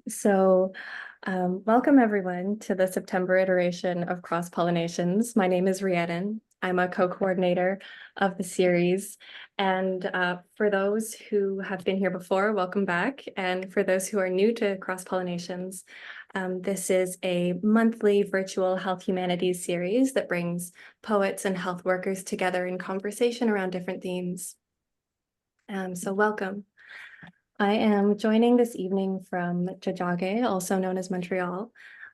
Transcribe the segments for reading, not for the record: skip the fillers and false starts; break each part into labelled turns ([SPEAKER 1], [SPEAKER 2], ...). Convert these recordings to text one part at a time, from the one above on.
[SPEAKER 1] So, welcome everyone to the September iteration of Cross Pollinations. My name is Rhiannon. I'm a co-coordinator of the series. And for those who have been here before, welcome back. And for those who are new to Cross Pollinations, this is a monthly virtual health humanities series that brings poets and health workers together in conversation around different themes. So welcome. I am joining this evening from Tiohtià:ke, also known as Montreal.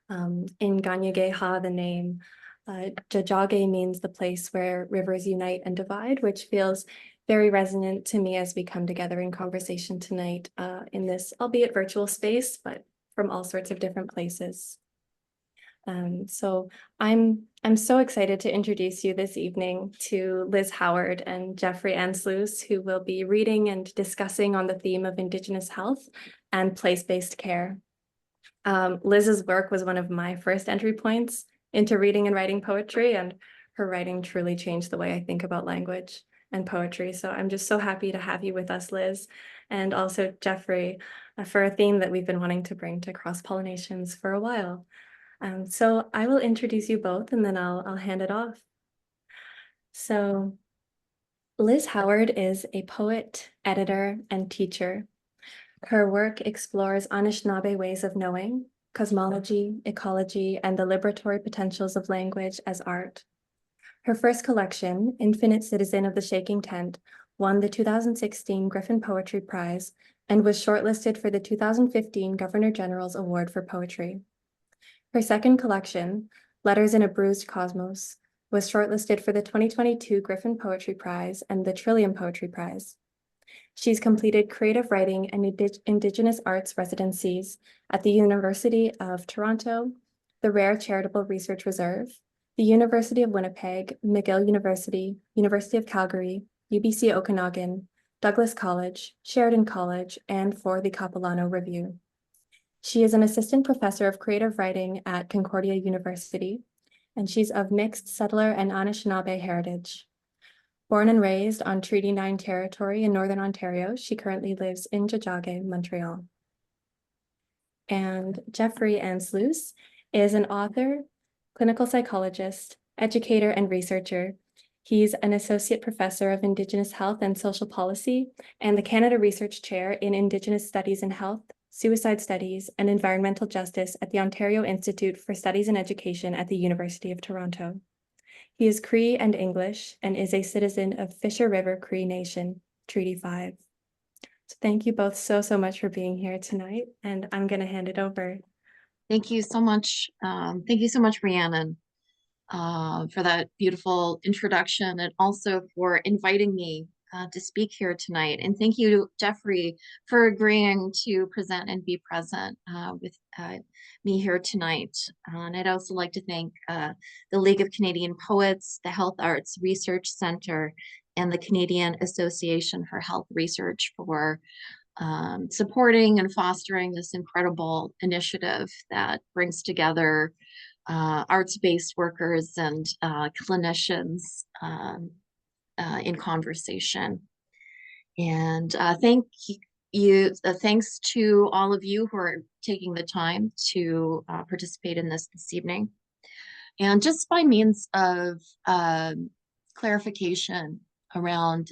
[SPEAKER 1] In Ganyagéha, the name Tiohtià:ke means the place where rivers unite and divide, which feels very resonant to me as we come together in conversation tonight in this, albeit virtual space, but from all sorts of different places. So I'm so excited to introduce you this evening to Liz Howard and Jeffrey Ansloos, who will be reading and discussing on the theme of Indigenous health and place-based care. Liz's work was one of my first entry points into reading and writing poetry, and her writing truly changed the way I think about language and poetry. So I'm just so happy to have you with us, Liz, and also Jeffrey, for a theme that we've been wanting to bring to Cross Pollinations for a while. So I will introduce you both and then I'll hand it off. So Liz Howard is a poet, editor, and teacher. Her work explores Anishinaabe ways of knowing, cosmology, ecology, and the liberatory potentials of language as art. Her first collection, Infinite Citizen of the Shaking Tent, won the 2016 Griffin Poetry Prize and was shortlisted for the 2015 Governor General's Award for Poetry. Her second collection, Letters in a Bruised Cosmos, was shortlisted for the 2022 Griffin Poetry Prize and the Trillium Poetry Prize. She's completed creative writing and Indigenous arts residencies at the University of Toronto, the Rare Charitable Research Reserve, the University of Winnipeg, McGill University, University of Calgary, UBC Okanagan, Douglas College, Sheridan College, and for the Capilano Review. She is an assistant professor of creative writing at Concordia University, and she's of mixed settler and Anishinaabe heritage. Born and raised on Treaty 9 territory in Northern Ontario, she currently lives in Tiohtià:ke, Montreal. And Jeffrey Ansloos is an author, clinical psychologist, educator, and researcher. He's an associate professor of Indigenous health and social policy and the Canada Research Chair in Indigenous Studies in Health, Suicide Studies, and Environmental Justice at the Ontario Institute for Studies in Education at the University of Toronto. He is Cree and English and is a citizen of Fisher River Cree Nation, Treaty 5. So thank you both so much for being here tonight, and I'm going to hand it over.
[SPEAKER 2] Thank you so much. Thank you so much, Rhiannon, for that beautiful introduction and also for inviting me to speak here tonight. And thank you, Jeffrey, for agreeing to present and be present with me here tonight. And I'd also like to thank the League of Canadian Poets, the Health Arts Research Center, and the Canadian Association for Health Research for supporting and fostering this incredible initiative that brings together arts-based workers and clinicians in conversation. And thanks to all of you who are taking the time to participate in this evening. And just by means of clarification around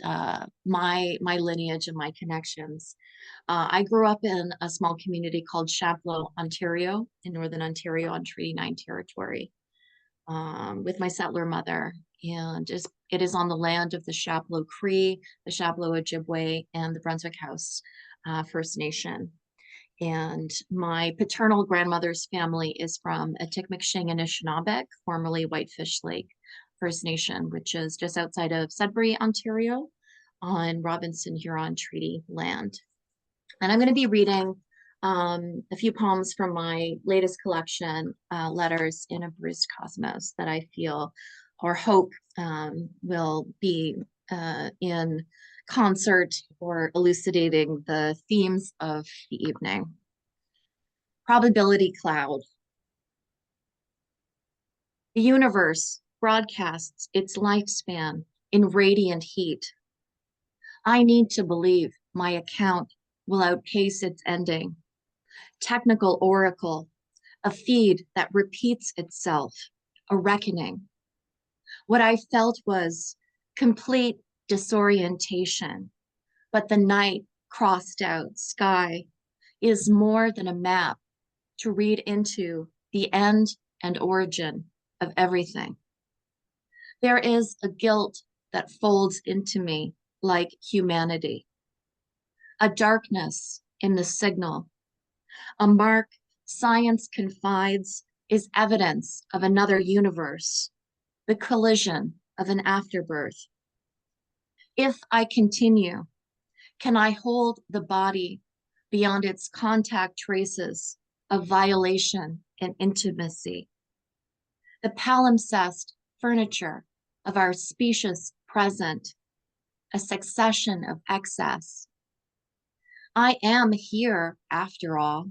[SPEAKER 2] my lineage and my connections, I grew up in a small community called Chapleau, Ontario, in Northern Ontario on Treaty 9 territory with my settler mother. And it is on the land of the Chapleau Cree, the Chapleau Ojibwe, and the Brunswick House First Nation. And my paternal grandmother's family is from Atikomaksing and Anishinaabeg, formerly Whitefish Lake First Nation, which is just outside of Sudbury, Ontario, on Robinson Huron Treaty land. And I'm going to be reading a few poems from my latest collection, Letters in a Bruised Cosmos, that I feel or hope will be in concert or elucidating the themes of the evening. Probability cloud. The universe broadcasts its lifespan in radiant heat. I need to believe my account will outpace its ending. technical oracle, a feed that repeats itself, a reckoning. What I felt was complete disorientation, but the night crossed out sky is more than a map to read into the end and origin of everything. There is a guilt that folds into me like humanity, a darkness in the signal, a mark science confides is evidence of another universe, the collision of an afterbirth. If I continue, can I hold the body beyond its contact traces of violation and intimacy? The palimpsest furniture of our specious present, a succession of excess. I am here, after all,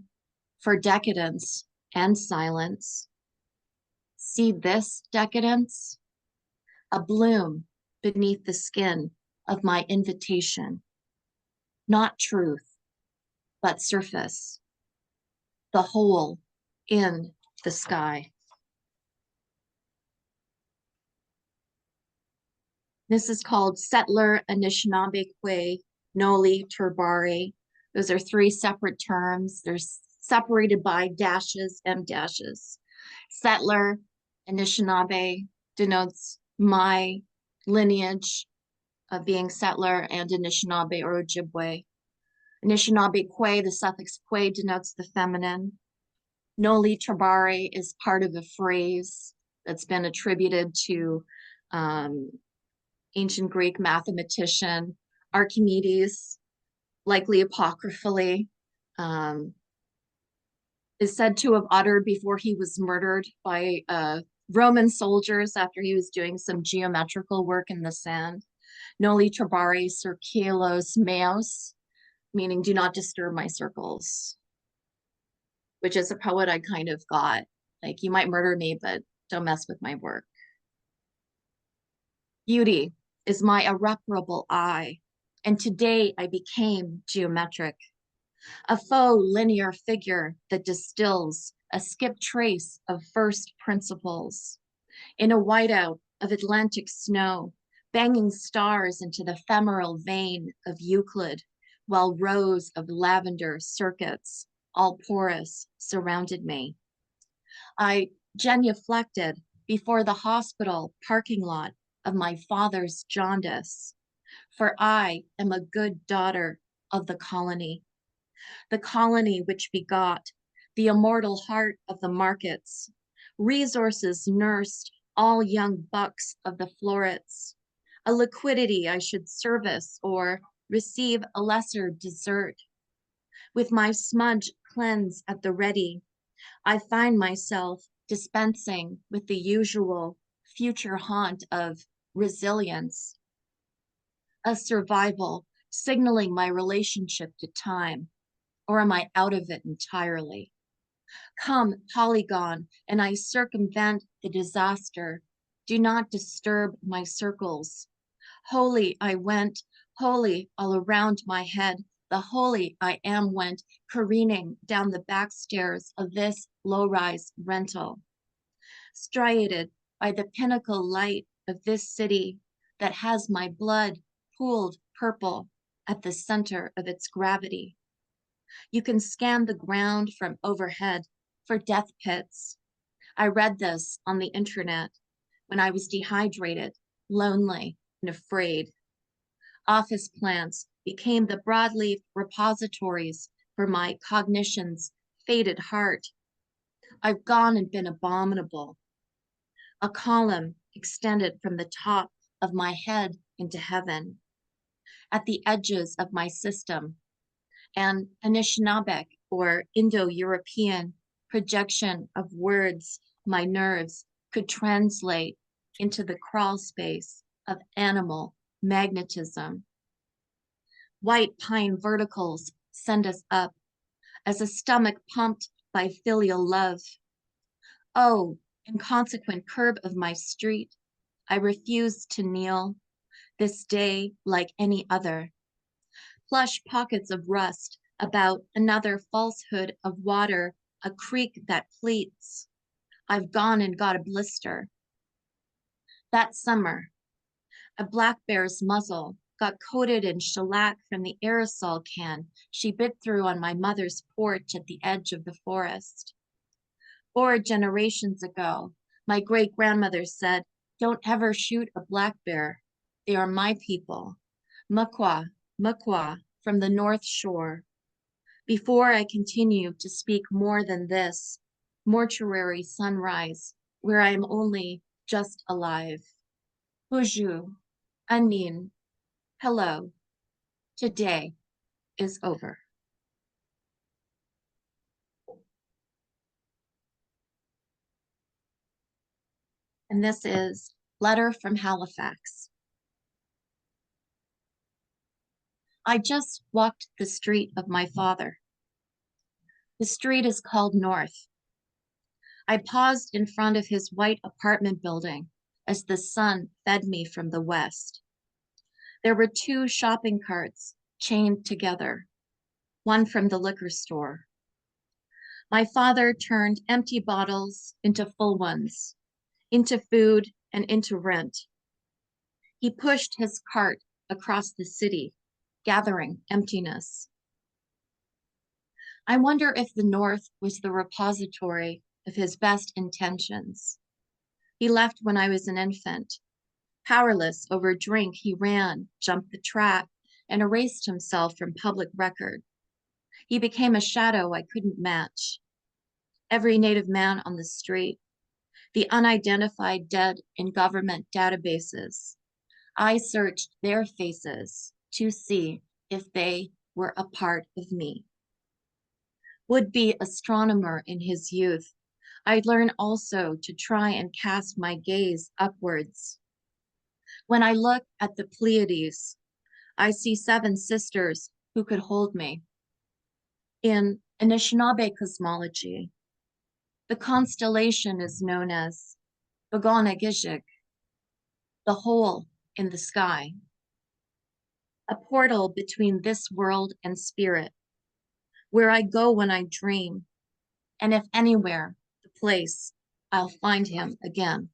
[SPEAKER 2] for decadence and silence. See this decadence? A bloom beneath the skin of my invitation. Not truth, but surface. The hole in the sky. This is called Settler Anishinaabe Kwe Noli Turbare. Those are three separate terms. They're separated by dashes, M dashes. Settler Anishinaabe denotes my lineage of being settler, and Anishinaabe or Ojibwe. Anishinaabe Kwe, the suffix Kwe denotes the feminine. Noli Turbare is part of a phrase that's been attributed to ancient Greek mathematician Archimedes, likely apocryphally, is said to have uttered before he was murdered by Roman soldiers after he was doing some geometrical work in the sand. Noli turbare circelos meos, meaning do not disturb my circles, which as a poet I kind of got. Like, you might murder me, but don't mess with my work. Beauty is my irreparable eye, and today I became geometric, a faux linear figure that distills a skip trace of first principles. In a whiteout of Atlantic snow, banging stars into the ephemeral vein of Euclid, while rows of lavender circuits, all porous, surrounded me. I genuflected before the hospital parking lot of my father's jaundice, for I am a good daughter of the colony which begot the immortal heart of the markets. Resources nursed all young bucks of the florets, a liquidity I should service or receive a lesser dessert. With my smudge cleanse at the ready, I find myself dispensing with the usual future haunt of resilience, a survival signaling my relationship to time, or am I out of it entirely? Come, polygon, and I circumvent the disaster. Do not disturb my circles. Holy I went, holy all around my head. The holy I am went careening down the back stairs of this low-rise rental. Striated by the pinnacle light of this city that has my blood pooled purple at the center of its gravity. You can scan the ground from overhead for death pits. I read this on the internet when I was dehydrated, lonely, and afraid. Office plants became the broadleaf repositories for my cognition's faded heart. I've gone and been abominable. A column extended from the top of my head into heaven. At the edges of my system, an Anishinaabeg or Indo-European projection of words my nerves could translate into the crawl space of animal magnetism. White pine verticals send us up as a stomach pumped by filial love. Oh, inconsequent curb of my street, I refuse to kneel this day like any other. Plush pockets of rust about another falsehood of water, a creek that pleats. I've gone and got a blister. That summer, a black bear's muzzle got coated in shellac from the aerosol can she bit through on my mother's porch at the edge of the forest. 4 generations ago, my great-grandmother said, "Don't ever shoot a black bear. They are my people. Mukwa, Mukwa, from the North Shore." Before I continue to speak more than this, mortuary sunrise, where I am only just alive. Bonjour, Anin, hello, today is over. And this is Letter from Halifax. I just walked the street of my father. The street is called North. I paused in front of his white apartment building as the sun fed me from the west. There were 2 shopping carts chained together, one from the liquor store. My father turned empty bottles into full ones, into food and into rent. He pushed his cart across the city, gathering emptiness. I wonder if the North was the repository of his best intentions. He left when I was an infant. Powerless over drink, he ran, jumped the track, and erased himself from public record. He became a shadow I couldn't match. Every Native man on the street, the unidentified dead in government databases. I searched their faces to see if they were a part of me. Would-be astronomer in his youth, I'd learn also to try and cast my gaze upwards. When I look at the Pleiades, I see 7 sisters who could hold me. In Anishinaabe cosmology, the constellation is known as Bagona-Gijik, the hole in the sky, a portal between this world and spirit, where I go when I dream, and if anywhere, the place, I'll find him again.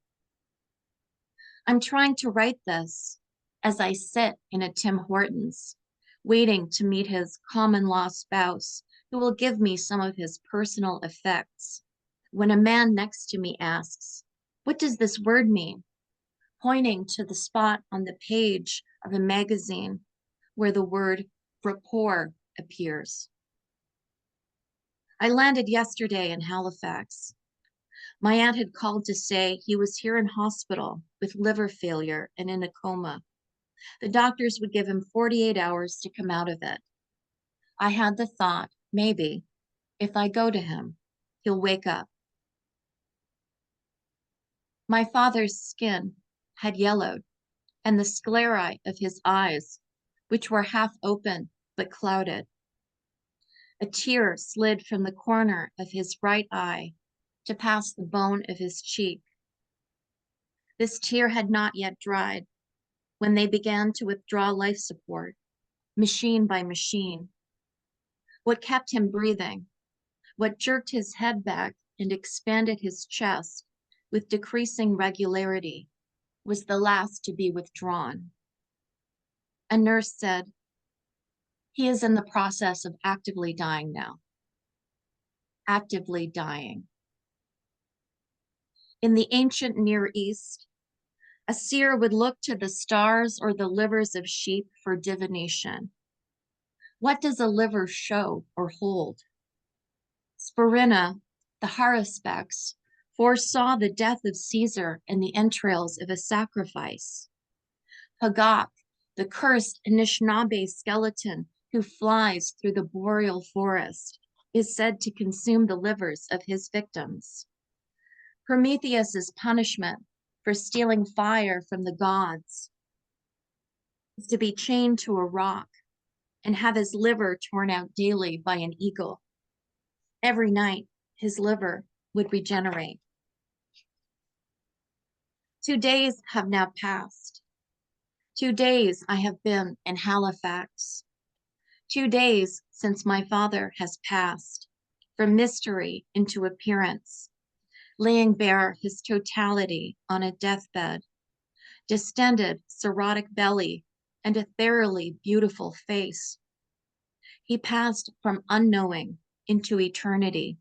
[SPEAKER 2] I'm trying to write this as I sit in a Tim Hortons, waiting to meet his common law spouse who will give me some of his personal effects. When a man next to me asks, "What does this word mean?" pointing to the spot on the page of a magazine where the word rapport appears. I landed yesterday in Halifax. My aunt had called to say he was here in hospital with liver failure and in a coma. The doctors would give him 48 hours to come out of it. I had the thought, maybe, if I go to him, he'll wake up. My father's skin had yellowed, and the sclerae of his eyes, which were half open but clouded. A tear slid from the corner of his right eye to pass the bone of his cheek. This tear had not yet dried when they began to withdraw life support, machine by machine. What kept him breathing, what jerked his head back and expanded his chest with decreasing regularity, was the last to be withdrawn. A nurse said, "He is in the process of actively dying now." Actively dying. In the ancient Near East, a seer would look to the stars or the livers of sheep for divination. What does a liver show or hold? Sphyrina, the Haruspex, foresaw the death of Caesar and the entrails of a sacrifice. Hagak, the cursed Anishinaabe skeleton who flies through the boreal forest, is said to consume the livers of his victims. Prometheus's punishment for stealing fire from the gods is to be chained to a rock and have his liver torn out daily by an eagle. Every night, his liver would regenerate. 2 days have now passed. 2 days I have been in Halifax. 2 days since my father has passed, from mystery into appearance, laying bare his totality on a deathbed, distended, cirrhotic belly, and a thoroughly beautiful face. He passed from unknowing into eternity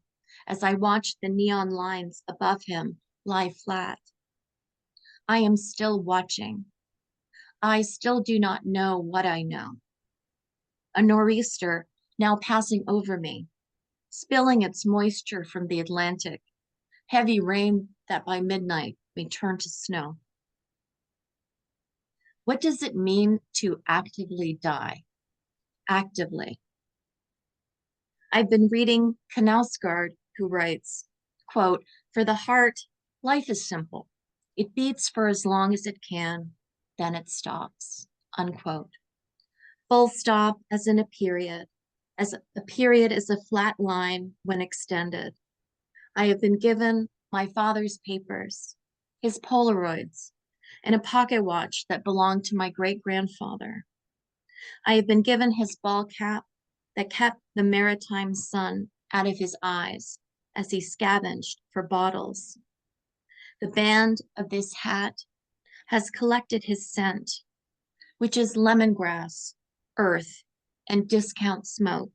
[SPEAKER 2] as I watched the neon lines above him lie flat. I am still watching. I still do not know what I know. A nor'easter now passing over me, spilling its moisture from the Atlantic, heavy rain that by midnight may turn to snow. What does it mean to actively die? Actively. I've been reading Knausgaard, who writes, quote, "For the heart, life is simple. It beats for as long as it can, then it stops," unquote. Full stop as in a period, as a period is a flat line when extended. I have been given my father's papers, his Polaroids, and a pocket watch that belonged to my great-grandfather. I have been given his ball cap that kept the maritime sun out of his eyes as he scavenged for bottles. The band of this hat has collected his scent, which is lemongrass, earth, and discount smoke.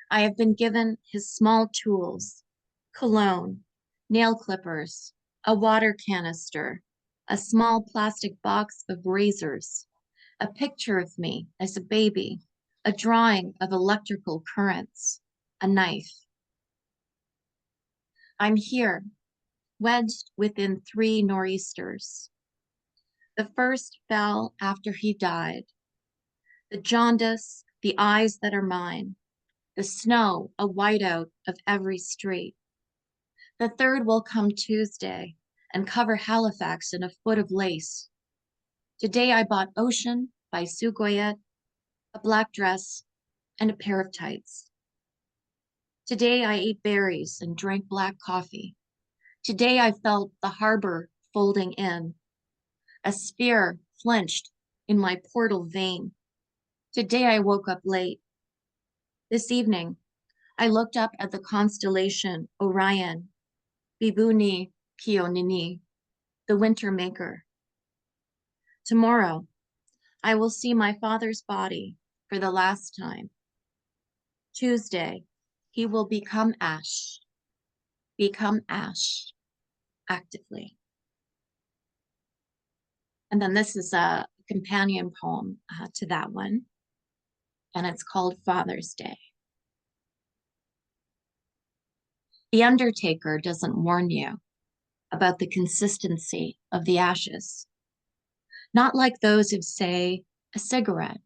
[SPEAKER 2] I have been given his small tools, cologne, nail clippers, a water canister, a small plastic box of razors, a picture of me as a baby, a drawing of electrical currents, a knife. I'm here, wedged within 3 nor'easters. The first fell after he died. The jaundice, the eyes that are mine, the snow, a whiteout of every street. The third will come Tuesday and cover Halifax in a foot of lace. Today I bought Ocean by Sue Goyette, a black dress, and a pair of tights. Today I ate berries and drank black coffee. Today I felt the harbor folding in. A sphere flinched in my portal vein. Today I woke up late. This evening, I looked up at the constellation Orion, Bibuni Pionini, the winter maker. Tomorrow, I will see my father's body for the last time. Tuesday, he will become ash actively. And then this is a companion poem to that one, and it's called Father's Day. The undertaker doesn't warn you about the consistency of the ashes, not like those of, say, a cigarette.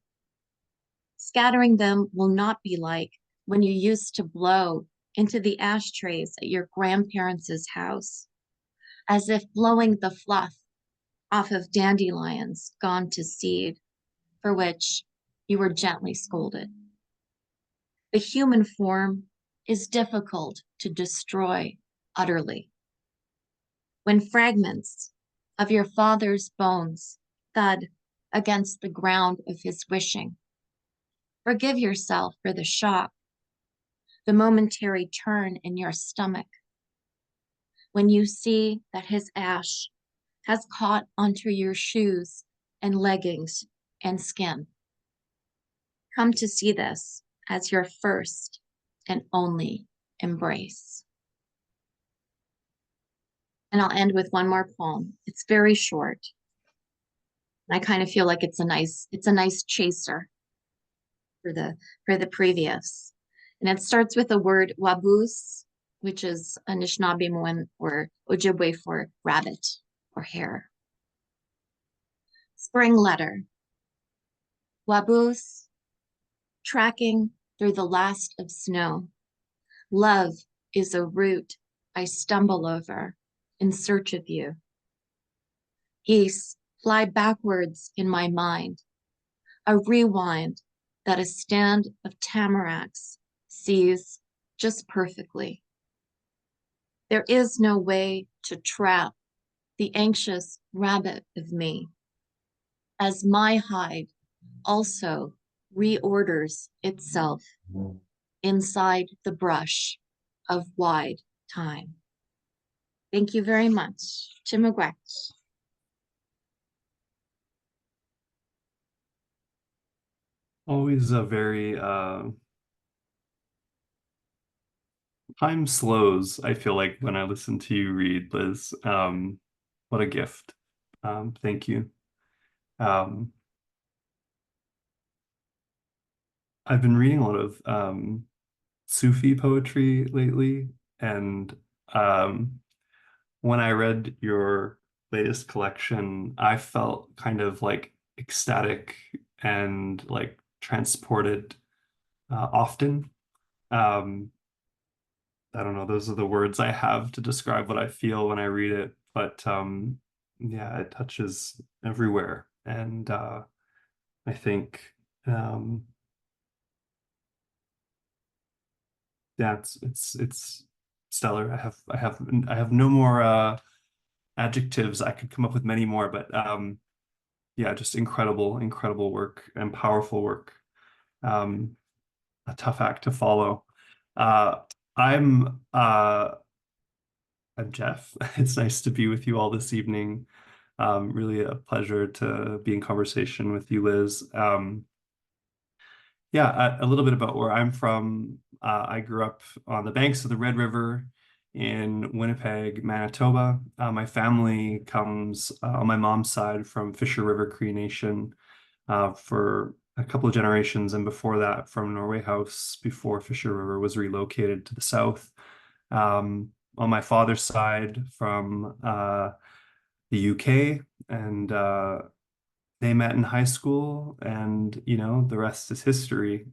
[SPEAKER 2] Scattering them will not be like when you used to blow into the ashtrays at your grandparents' house, as if blowing the fluff off of dandelions gone to seed, for which you were gently scolded. The human form is difficult to destroy utterly. When fragments of your father's bones thud against the ground of his wishing, forgive yourself for the shock, the momentary turn in your stomach, when you see that his ash has caught onto your shoes and leggings and skin. Come to see this as your first and only embrace. And I'll end with one more poem. It's very short. I kind of feel like it's a nice chaser for the previous. And it starts with the word wabus, which is Anishinaabe or Ojibwe for rabbit or hare. Spring letter. Wabus, tracking through the last of snow. Love is a route I stumble over in search of you. Geese fly backwards in my mind, a rewind that a stand of tamaracks sees just perfectly. There is no way to trap the anxious rabbit of me, as my hide also reorders itself inside the brush of wide time. Thank you very much. Chimagwech.
[SPEAKER 3] Always a very time slows, I feel like, when I listen to you read, Liz. What a gift. Thank you. Um, I've been reading a lot of Sufi poetry lately, and um, when I read your latest collection, I felt kind of like ecstatic and like transported often. Um, I don't know, those are the words I have to describe what I feel when I read it. But yeah, it touches everywhere. And I think um yeah, it's stellar. I have no more adjectives. I could come up with many more, but yeah, just incredible, incredible work and powerful work. Um, a tough act to follow. Uh I'm I'm Jeff. It's nice to be with you all this evening. Really a pleasure to be in conversation with you, Liz. Yeah, a little bit about where I'm from. I grew up on the banks of the Red River in Winnipeg, Manitoba. My family comes on my mom's side from Fisher River Cree Nation for a couple of generations, and before that from Norway House before Fisher River was relocated to the south. On my father's side from the UK, and they met in high school, and the rest is history.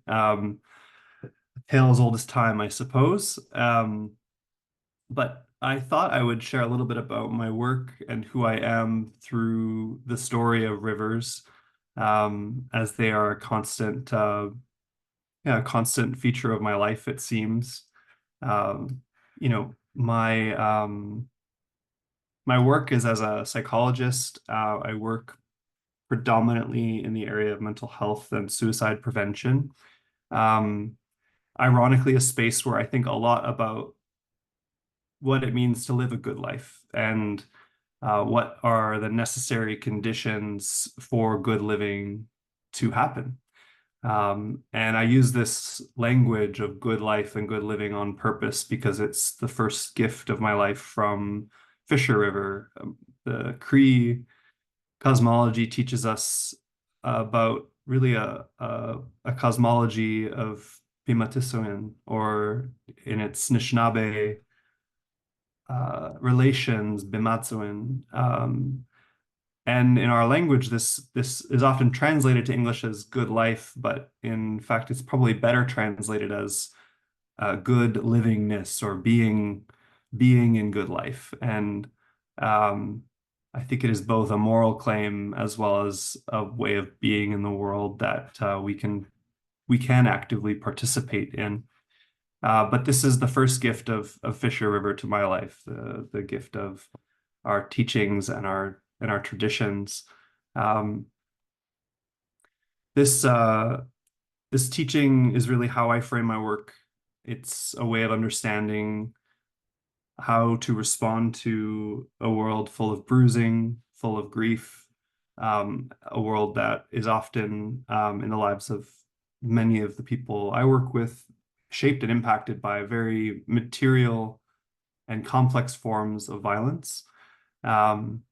[SPEAKER 3] Tale as old as time, I suppose. But I thought I would share a little bit about my work and who I am through the story of rivers, as they are a constant, yeah, a constant feature of my life, it seems. Um, my work is as a psychologist. I work predominantly in the area of mental health and suicide prevention. Um, Ironically, a space where I think a lot about what it means to live a good life and what are the necessary conditions for good living to happen. And I use this language of good life and good living on purpose because it's the first gift of my life from Fisher River. The Cree cosmology teaches us about really a cosmology of Bimatisoin, or in its Anishinaabe relations, Bimatsuin. And in our language, this is often translated to English as good life, but in fact, it's probably better translated as good livingness, or being in good life. And um, I think it is both a moral claim as well as a way of being in the world that we can actively participate in. But this is the first gift of Fisher River to my life, the gift of our teachings and our traditions. Um, this this teaching is really how I frame my work. It's a way of understanding how to respond to a world full of bruising, full of grief, a world that is often in the lives of many of the people I work with shaped and impacted by very material and complex forms of violence. Um,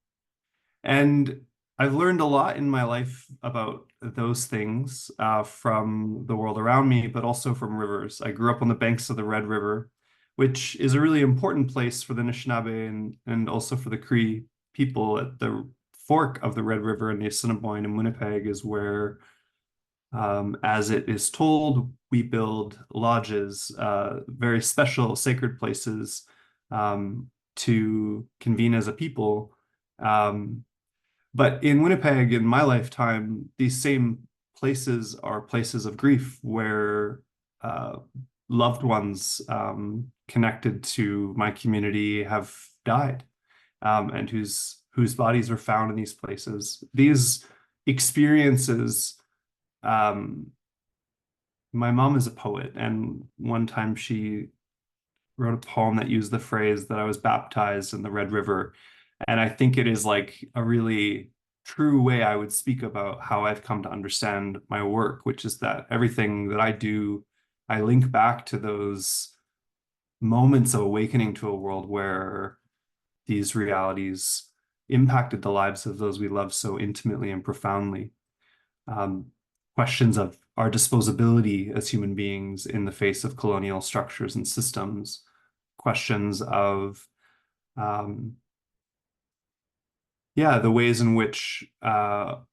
[SPEAKER 3] and I've learned a lot in my life about those things from the world around me, but also from rivers. I grew up on the banks of the Red River, which is a really important place for the Anishinaabe and also for the Cree people. At the fork of the Red River in the Assiniboine in Winnipeg is where, as it is told, we build lodges, very special sacred places to convene as a people. Um, but in Winnipeg, in my lifetime, these same places are places of grief where uh, loved ones connected to my community have died, and whose bodies are found in these places. These experiences um, my mom is a poet, and one time she wrote a poem that used the phrase that I was baptized in the Red River. And I think it is like a really true way I would speak about how I've come to understand my work, which is that everything that I do, I link back to those moments of awakening to a world where these realities impacted the lives of those we love so intimately and profoundly. Um, Questions of our disposability as human beings in the face of colonial structures and systems, questions of yeah, the ways in which how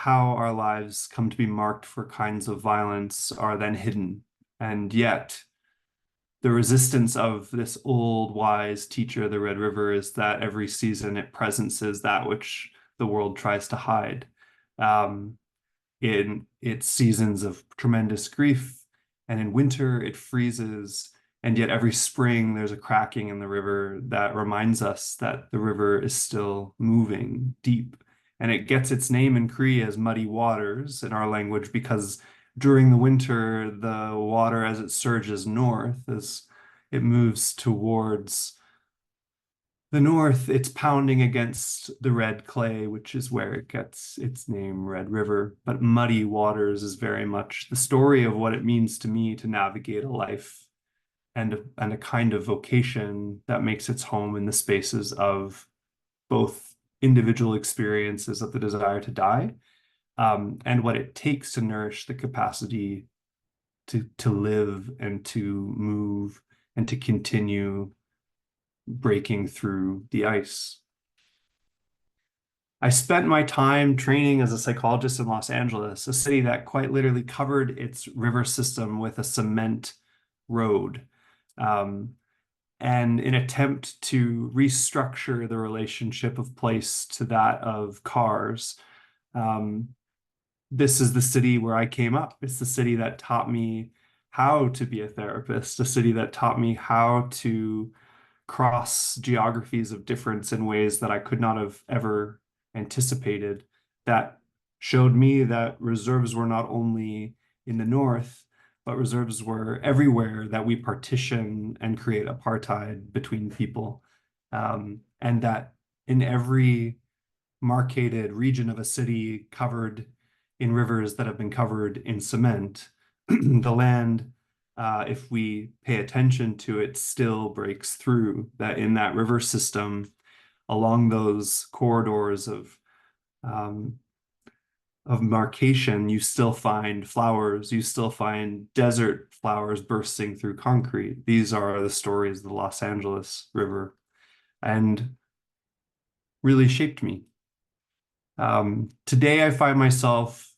[SPEAKER 3] our lives come to be marked for kinds of violence are then hidden, and yet the resistance of this old wise teacher, the Red River, is that every season it presences that which the world tries to hide. Um, in its seasons of tremendous grief, and in winter it freezes, and yet every spring there's a cracking in the river that reminds us that the river is still moving deep. And it gets its name in Cree as muddy waters in our language because during the winter, the water as it surges north, as it moves towards the north, it's pounding against the red clay, which is where it gets its name, Red River. But Muddy Waters is very much the story of what it means to me to navigate a life and a kind of vocation that makes its home in the spaces of both individual experiences of the desire to die, and what it takes to nourish the capacity to live and to move and to continue breaking through the ice. I spent my time training as a psychologist in Los Angeles, a city that quite literally covered its river system with a cement road. And in attempt to restructure the relationship of place to that of cars, um, this is the city where I came up. It's the city that taught me how to be a therapist, a city that taught me how to cross geographies of difference in ways that I could not have ever anticipated, that showed me that reserves were not only in the north, but reserves were everywhere, that we partition and create apartheid between people. And that in every marcated region of a city covered in rivers that have been covered in cement, the land, if we pay attention to it, still breaks through, that in that river system, along those corridors of marcation, you still find flowers, you still find desert flowers bursting through concrete. These are the stories of the Los Angeles River, and really shaped me. Today, I find myself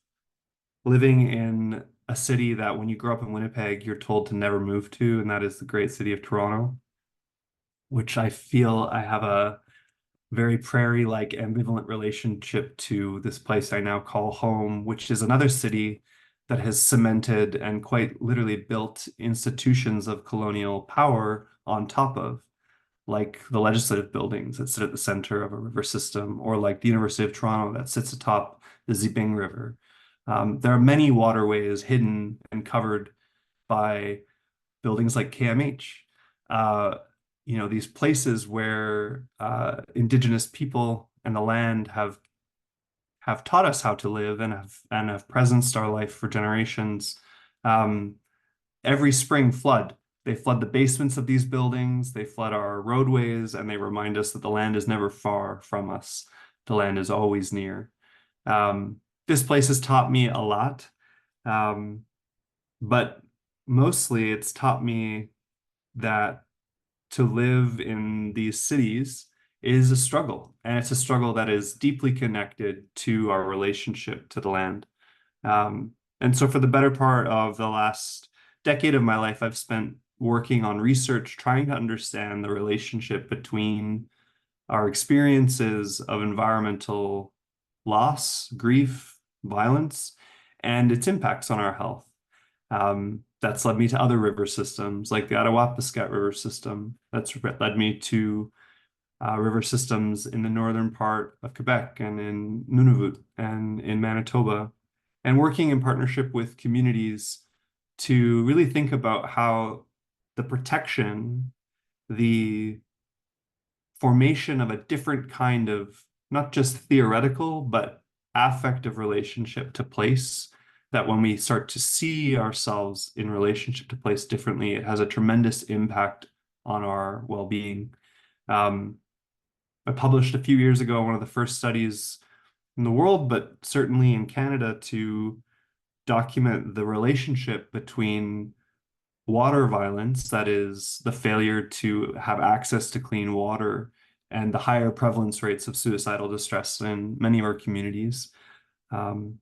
[SPEAKER 3] living in a city that when you grow up in Winnipeg, you're told to never move to, and that is the great city of Toronto, which I feel I have a very prairie-like ambivalent relationship to this place I now call home, which is another city that has cemented and quite literally built institutions of colonial power on top of, like the legislative buildings that sit at the center of a river system, or like the University of Toronto that sits atop the Zibing River. There are many waterways hidden and covered by buildings like KMH. These places where Indigenous people and the land have taught us how to live and have presenced our life for generations. Every spring flood. They flood the basements of these buildings, they flood our roadways, and they remind us that the land is never far from us. The land is always near. This place has taught me a lot, but mostly it's taught me that to live in these cities is a struggle, and it's a struggle that is deeply connected to our relationship to the land. And so for the better part of the last decade of my life, I've spent working on research, trying to understand the relationship between our experiences of environmental loss, grief, violence, and its impacts on our health. That's led me to other river systems like the Attawapiskat River system. That's led me to river systems in the northern part of Quebec and in Nunavut and in Manitoba. and working in partnership with communities to really think about how the protection, the formation of a different kind of not just theoretical, but affective relationship to place, that when we start to see ourselves in relationship to place differently, it has a tremendous impact on our well-being. I published a few years ago one of the first studies in the world, but certainly in Canada, to document the relationship between water violence, that is the failure to have access to clean water, and the higher prevalence rates of suicidal distress in many of our communities. And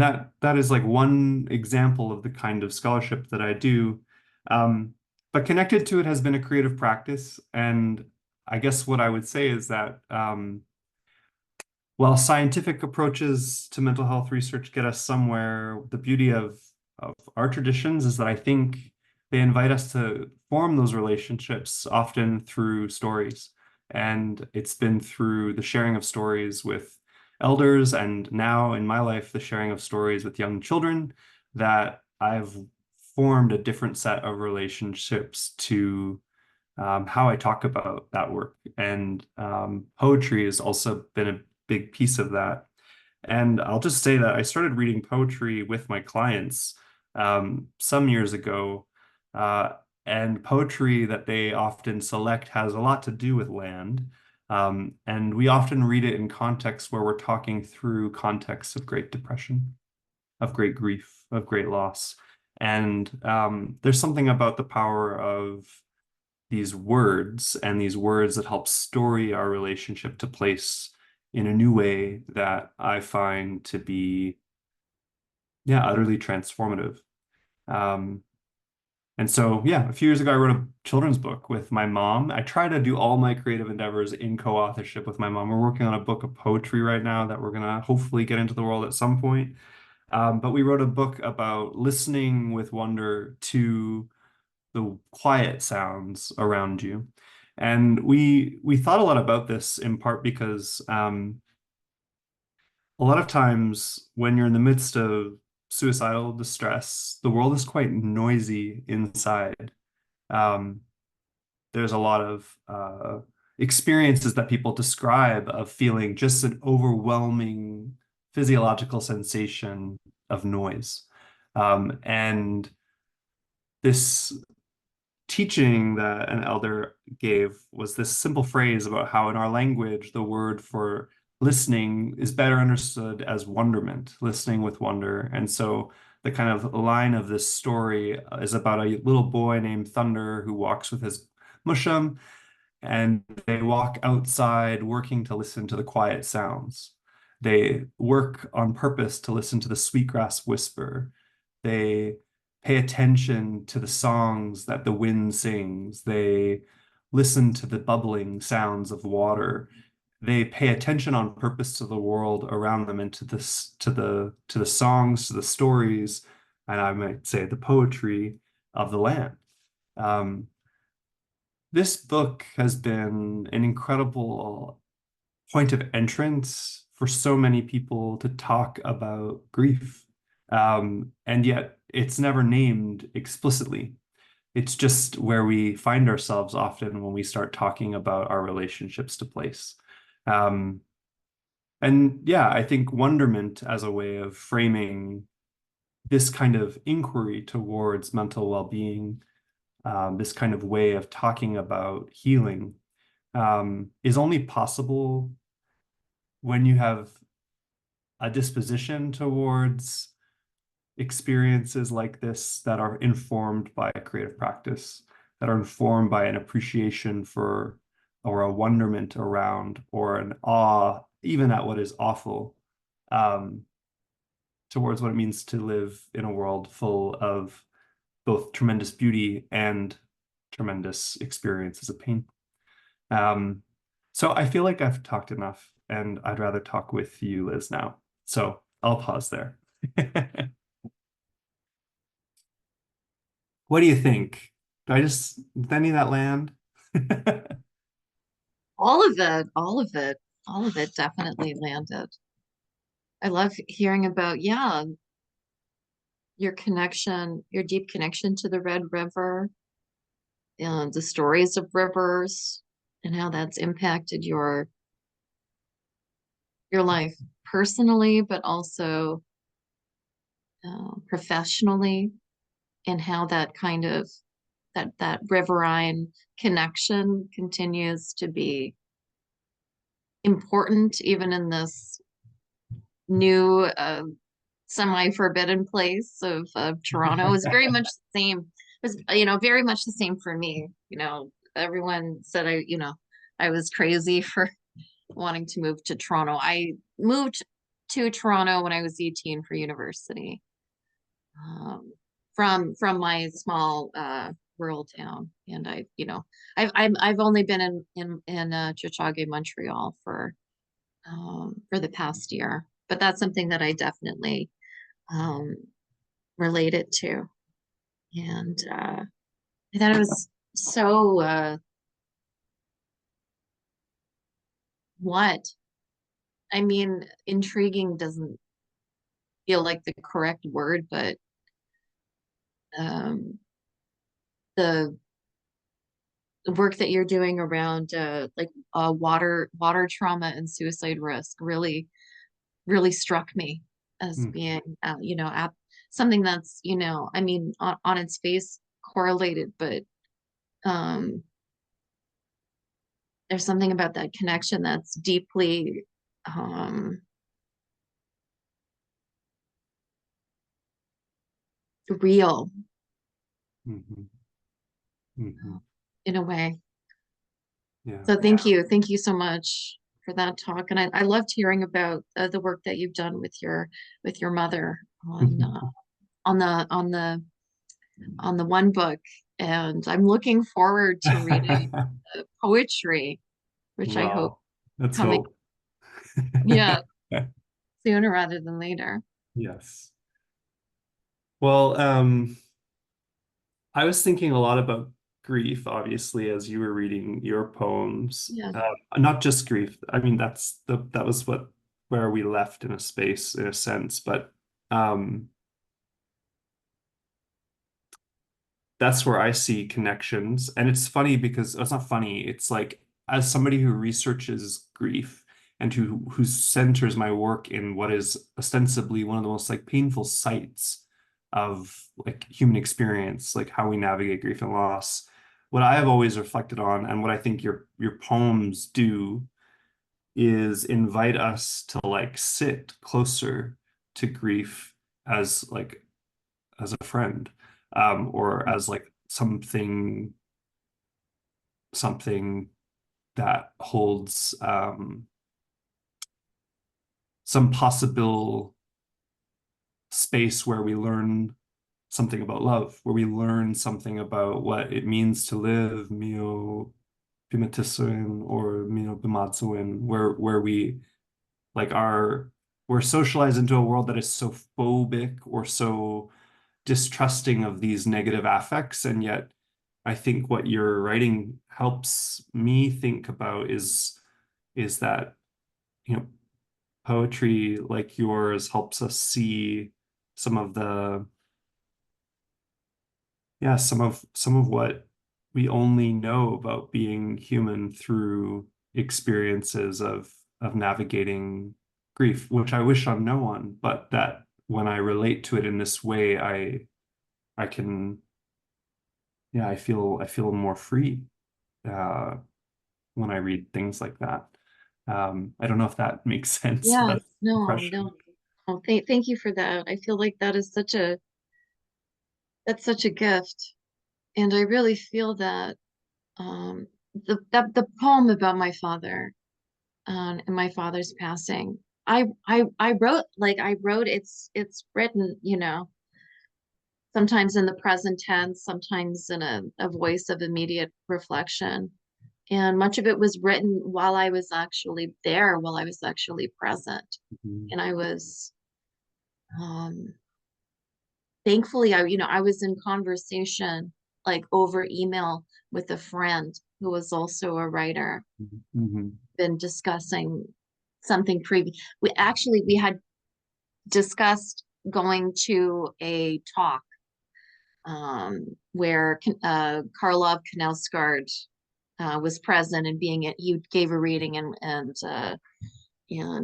[SPEAKER 3] that is like one example of the kind of scholarship that I do. But connected to it has been a creative practice. And I guess what I would say is that while scientific approaches to mental health research get us somewhere, the beauty of our traditions is that I think they invite us to form those relationships often through stories. And it's been through the sharing of stories with elders, and now in my life, the sharing of stories with young children, that I've formed a different set of relationships to how I talk about that work. And poetry has also been a big piece of that. And I'll just say that I started reading poetry with my clients some years ago. Uh, and poetry that they often select has a lot to do with land. And we often read it in contexts where we're talking through contexts of Great Depression, of great grief, of great loss. And there's something about the power of these words, and these words that help story our relationship to place in a new way, that I find to be, yeah, utterly transformative. Um, and so, yeah, a few years ago, I wrote a children's book with my mom. I try to do all my creative endeavors in co-authorship with my mom. We're working on a book of poetry right now that we're gonna hopefully get into the world at some point. But we wrote a book about listening with wonder to the quiet sounds around you. And we thought a lot about this in part because a lot of times when you're in the midst of suicidal distress, the world is quite noisy inside. Um, there's a lot of experiences that people describe of feeling just an overwhelming physiological sensation of noise. And this teaching that an elder gave was this simple phrase about how in our language, the word for listening is better understood as wonderment, listening with wonder. And so the kind of line of this story is about a little boy named Thunder who walks with his mushum, and they walk outside working to listen to the quiet sounds. They work on purpose to listen to the sweetgrass whisper. They pay attention to the songs that the wind sings. They listen to the bubbling sounds of water. They pay attention on purpose to the world around them, and to this, to the songs, to the stories, and I might say the poetry of the land. This book has been an incredible point of entrance for so many people to talk about grief. And yet it's never named explicitly. It's just where we find ourselves often when we start talking about our relationships to place. Um, and yeah, I think wonderment as a way of framing this kind of inquiry towards mental well-being, this kind of way of talking about healing, is only possible when you have a disposition towards experiences like this that are informed by a creative practice, that are informed by an appreciation for, or a wonderment around, or an awe, even at what is awful, towards what it means to live in a world full of both tremendous beauty and tremendous experiences of pain. So I feel like I've talked enough, and I'd rather talk with you, Liz, now. So I'll pause there. What do you think? Did any of that land?
[SPEAKER 2] All of it, all of it, all of it definitely landed. I love hearing about, yeah, your deep connection to the Red River, and the stories of rivers and how that's impacted your life personally, but also professionally, and how that kind of that riverine connection continues to be important even in this new semi-forbidden place of Toronto. Is very much the same. It was, very much the same for me. Everyone said I was crazy for wanting to move to Toronto. I moved to Toronto when I was 18 for university, from my small rural town, and I've only been in Chichage, Montreal for the past year, but that's something that I definitely um, related to, and I thought it was so what I mean, intriguing doesn't feel like the correct word, but um, the work that you're doing around like water trauma and suicide risk really struck me as
[SPEAKER 3] Mm.
[SPEAKER 2] being something that's I mean on its face correlated, but um there's something about that connection that's deeply um real
[SPEAKER 3] Mhm. Mhm.
[SPEAKER 2] in a way.
[SPEAKER 3] Yeah.
[SPEAKER 2] So thank you so much for that talk, and I loved hearing about the work that you've done with your mother on the on the on the one book, and I'm looking forward to reading poetry, which I hope
[SPEAKER 3] Well, let's
[SPEAKER 2] coming,
[SPEAKER 3] hope.
[SPEAKER 2] yeah, sooner rather than later.
[SPEAKER 3] Yes. Well, I was thinking a lot about grief, obviously, as you were reading your poems.
[SPEAKER 2] Yeah.
[SPEAKER 3] Not just grief. I mean, that was where we left in a space, in a sense, but um, that's where I see connections. And it's funny because it's not funny. It's like as somebody who researches grief and who centers my work in what is ostensibly one of the most like painful sites of like human experience, like how we navigate grief and loss. What I have always reflected on, and what I think your poems do, is invite us to like sit closer to grief as like as a friend, or as like something that holds some possible space where we learn something about love, where we learn something about what it means to live, mio pimatisoin or mio bimadsoin, where we like are we're socialized into a world that is so phobic or so distrusting of these negative affects, and yet I think what your writing helps me think about is that, you know, poetry like yours helps us see some of the yeah, some of what we only know about being human through experiences of navigating grief, which I wish on no one, but that when I relate to it in this way, I can yeah, I feel more free uh, when I read things like that. I don't know if that makes sense, but
[SPEAKER 2] Yeah,
[SPEAKER 3] that's the
[SPEAKER 2] no,
[SPEAKER 3] impression.
[SPEAKER 2] no. Oh, thank you for that. I feel like that's such a gift. And I really feel that um the poem about my father and my father's passing, I wrote, it's written, sometimes in the present tense, sometimes in a voice of immediate reflection. And much of it was written while I was actually there, while I was actually present.
[SPEAKER 3] Mhm.
[SPEAKER 2] And I was um thankfully I was in conversation like over email with a friend who was also a writer,
[SPEAKER 3] Mhm.
[SPEAKER 2] been discussing something previous. We had discussed going to a talk where Karlov Knausgaard was present and he gave a reading and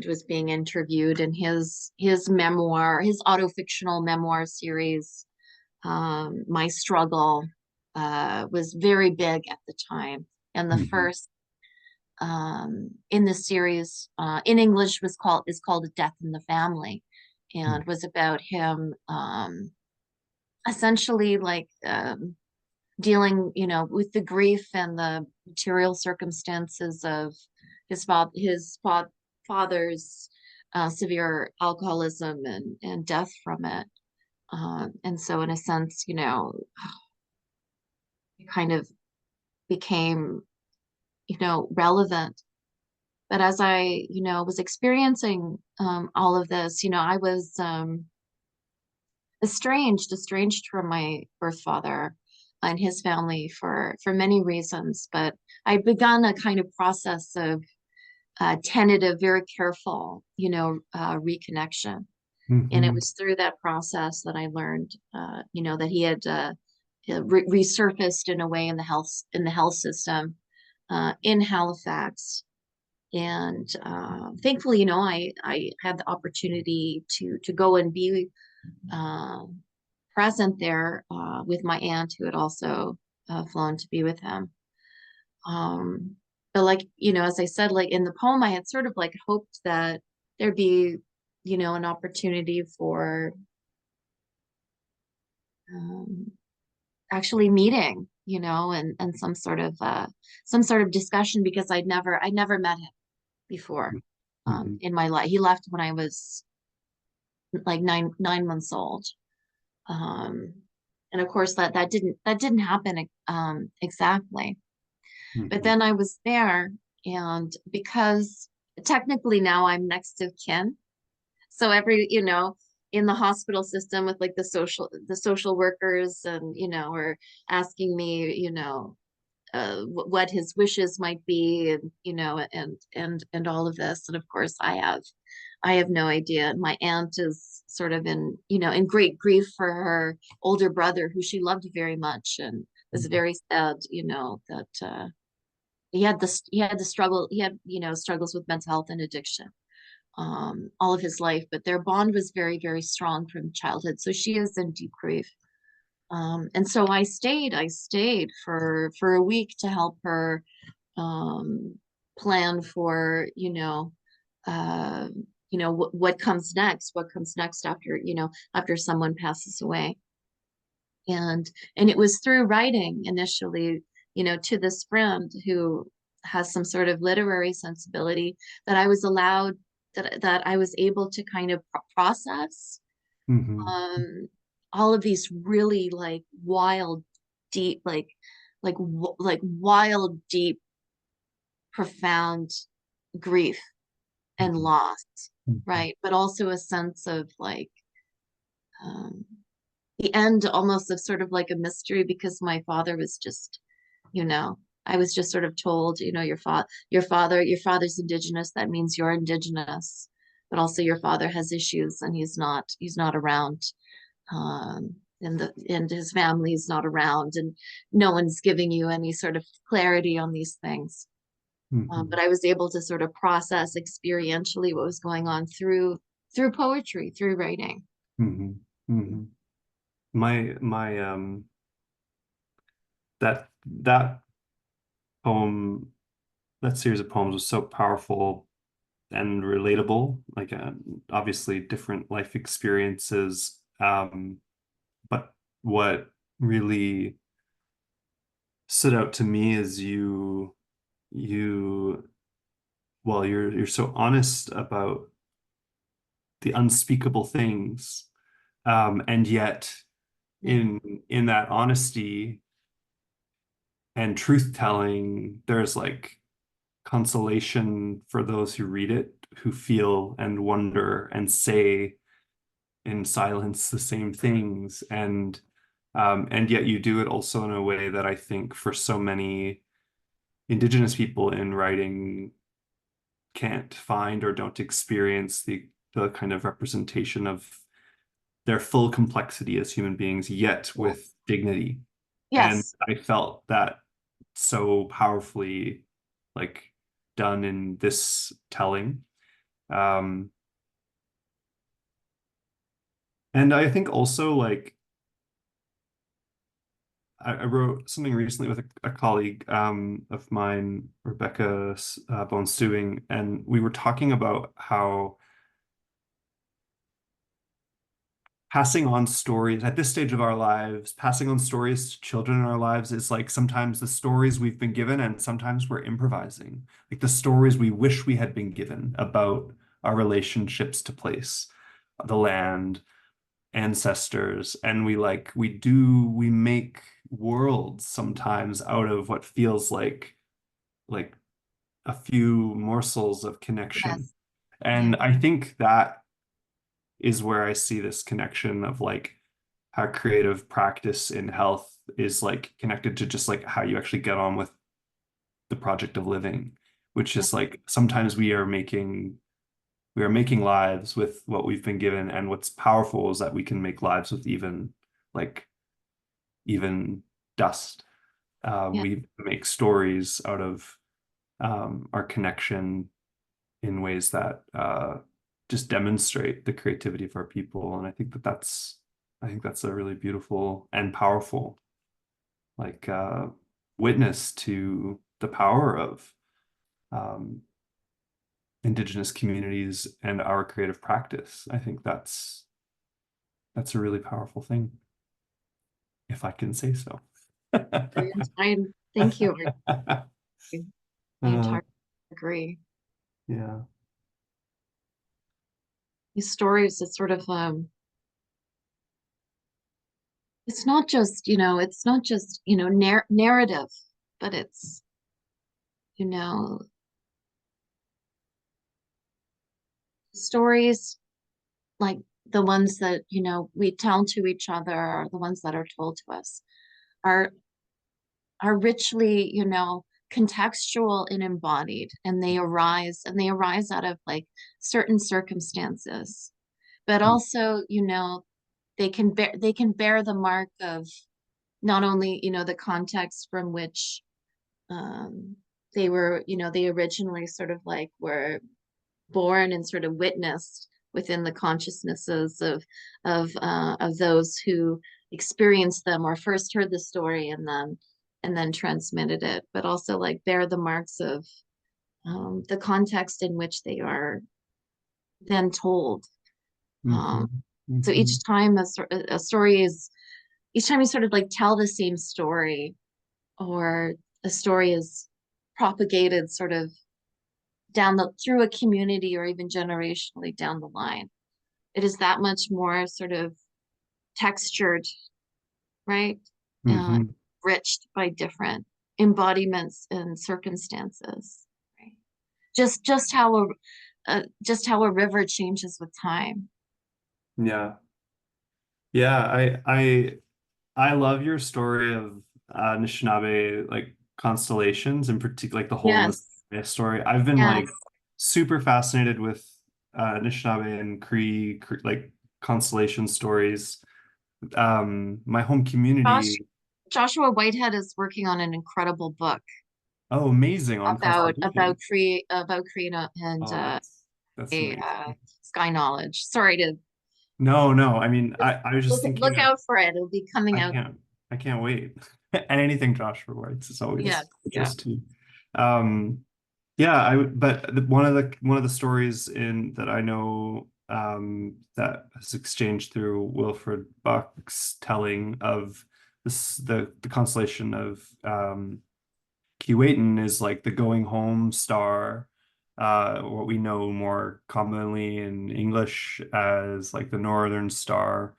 [SPEAKER 2] was being interviewed, and his memoir, his autofictional memoir series, My Struggle, was very big at the time. And the first in the series in English is called Death in the Family, and was about him essentially like dealing, with the grief and the material circumstances of his father's severe alcoholism and death from it. And so in a sense, it kind of became, relevant. But as I, was experiencing all of this, I was estranged from my birth father and his family for many reasons. But I'd begun a kind of process of tentative, very careful, reconnection. And it was through that process that I learned, that he had resurfaced in a way in the health system in Halifax. And thankfully, I had the opportunity to go and be present there with my aunt, who had also flown to be with him. But like, as I said, like in the poem, I had sort of like hoped that there'd be, an opportunity for actually meeting, and some sort of discussion, because I'd never met him before in my life. He left when I was like nine months old. And of course that didn't happen exactly. But then I was there, and because technically now I'm next of kin, so every, in the hospital system with like the social workers, and are asking me, what his wishes might be, and and all of this. And of course I have no idea. My aunt is sort of in great grief for her older brother, who she loved very much, and was very sad, that he had the struggle, struggles with mental health and addiction all of his life, but their bond was very, very strong from childhood. So she is in deep grief. And so I stayed for a week to help her plan for, what comes next after, after someone passes away. And it was through writing initially, to this friend who has some sort of literary sensibility, that I was allowed, that I was able to kind of process all of these really like wild, deep, like wild, deep, profound grief and loss, right? But also a sense of like the end almost of sort of like a mystery, because my father was just, I was just sort of told, your father's Indigenous, that means you're Indigenous, but also your father has issues and he's not around. And his family is not around, and no one's giving you any sort of clarity on these things. But I was able to sort of process experientially what was going on through poetry, through writing.
[SPEAKER 3] My that poem, that series of poems was so powerful and relatable, like obviously different life experiences, but what really stood out to me is well, you're so honest about the unspeakable things, and yet in that honesty and truth telling, there's like consolation for those who read it, who feel and wonder and say in silence the same things. And yet you do it also in a way that I think for so many Indigenous people in writing can't find or don't experience the the kind of representation of their full complexity as human beings, yet with dignity. And
[SPEAKER 2] Yes.
[SPEAKER 3] I felt that so powerfully like done in this telling. And I think also like I wrote something recently with a colleague of mine, Rebecca Bonstewing, and we were talking about how passing on stories at this stage of our lives, passing on stories to children in our lives is like sometimes the stories we've been given, and sometimes we're improvising, like the stories we wish we had been given about our relationships to place, the land, ancestors, and we make worlds sometimes out of what feels like a few morsels of connection.
[SPEAKER 2] Yes.
[SPEAKER 3] And
[SPEAKER 2] Yeah.
[SPEAKER 3] I think that is where I see this connection of like how creative practice in health is like connected to just like how you actually get on with the project of living, which is like sometimes we are making lives with what we've been given, and what's powerful is that we can make lives with like even dust.
[SPEAKER 2] Yeah.
[SPEAKER 3] We make stories out of our connection in ways that just demonstrate the creativity of our people. And I think that's a really beautiful and powerful like witness to the power of um, Indigenous communities and our creative practice. I think that's a really powerful thing, if I can say so.
[SPEAKER 2] I thank you. I
[SPEAKER 3] Uh,
[SPEAKER 2] entirely agree.
[SPEAKER 3] yeah.
[SPEAKER 2] These stories, it's sort of it's not just, narrative, but it's, you know, stories like the ones that, we tell to each other, or the ones that are told to us are are richly, contextual and embodied, and they arise out of like certain circumstances, but also, they can bear the mark of not only, the context from which um they originally sort of like were born and sort of witnessed within the consciousnesses of those who experienced them or first heard the story and then transmitted it, but also like bear the marks of the context in which they are then told. Um,
[SPEAKER 3] Mhm.
[SPEAKER 2] so
[SPEAKER 3] Mhm.
[SPEAKER 2] each time a story is, each time you sort of like tell the same story, or a story is propagated sort of through a community or even generationally down the line, it is that much more sort of textured, right? Uh,
[SPEAKER 3] Mhm.
[SPEAKER 2] Enriched by different embodiments and circumstances, right? Just how a river changes with time.
[SPEAKER 3] Yeah. Yeah, I love your story of Anishinaabe like constellations, in particular like the hole in the
[SPEAKER 2] Yes,
[SPEAKER 3] sky story. I've been
[SPEAKER 2] yes.
[SPEAKER 3] like super fascinated with Anishinaabe and Cree like constellation stories. My home
[SPEAKER 2] Josh,
[SPEAKER 3] community,
[SPEAKER 2] Joshua Whitehead is working on an incredible book
[SPEAKER 3] oh, amazing, on
[SPEAKER 2] about
[SPEAKER 3] constellation.
[SPEAKER 2] Kree and
[SPEAKER 3] Oh, that's amazing.
[SPEAKER 2] sky knowledge. Sorry to
[SPEAKER 3] No, no, I mean I was just thinking
[SPEAKER 2] look
[SPEAKER 3] of
[SPEAKER 2] out for it. It'll be coming
[SPEAKER 3] I
[SPEAKER 2] out.
[SPEAKER 3] can't. I can't wait. And anything Joshua writes is
[SPEAKER 2] Yes,
[SPEAKER 3] always
[SPEAKER 2] yeah.
[SPEAKER 3] interesting. Um, yeah, one of the stories in that I know that has exchanged through Wilfred Buck's telling of the constellation of Keewatin is like the going home star, what we know more commonly in English as like the Northern Star,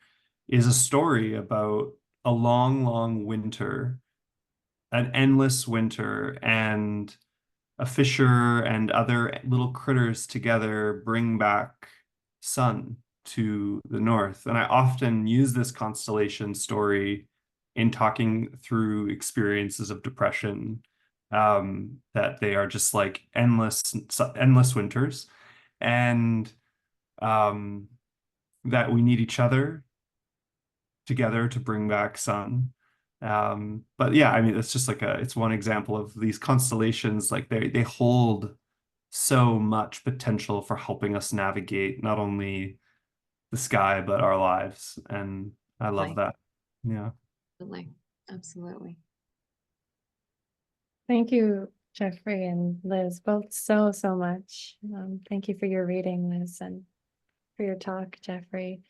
[SPEAKER 3] is a story about a long, long winter, an endless winter, and a fisher and other little critters together bring back sun to the north. And I often use this constellation story in talking through experiences of depression, that they are just like endless winters. And that we need each other together to bring back sun. But yeah, I mean, it's just like it's one example of these constellations, like they hold so much potential for helping us navigate not only the sky, but our lives. And I love
[SPEAKER 2] Like,
[SPEAKER 3] that. Yeah.
[SPEAKER 2] absolutely, absolutely.
[SPEAKER 1] Thank you, Jeffrey and Liz, both so much. Thank you for your reading, Liz, and for your talk, Jeffrey.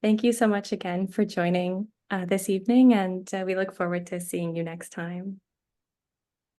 [SPEAKER 1] Thank you so much again for joining this evening, and we look forward to seeing you next time.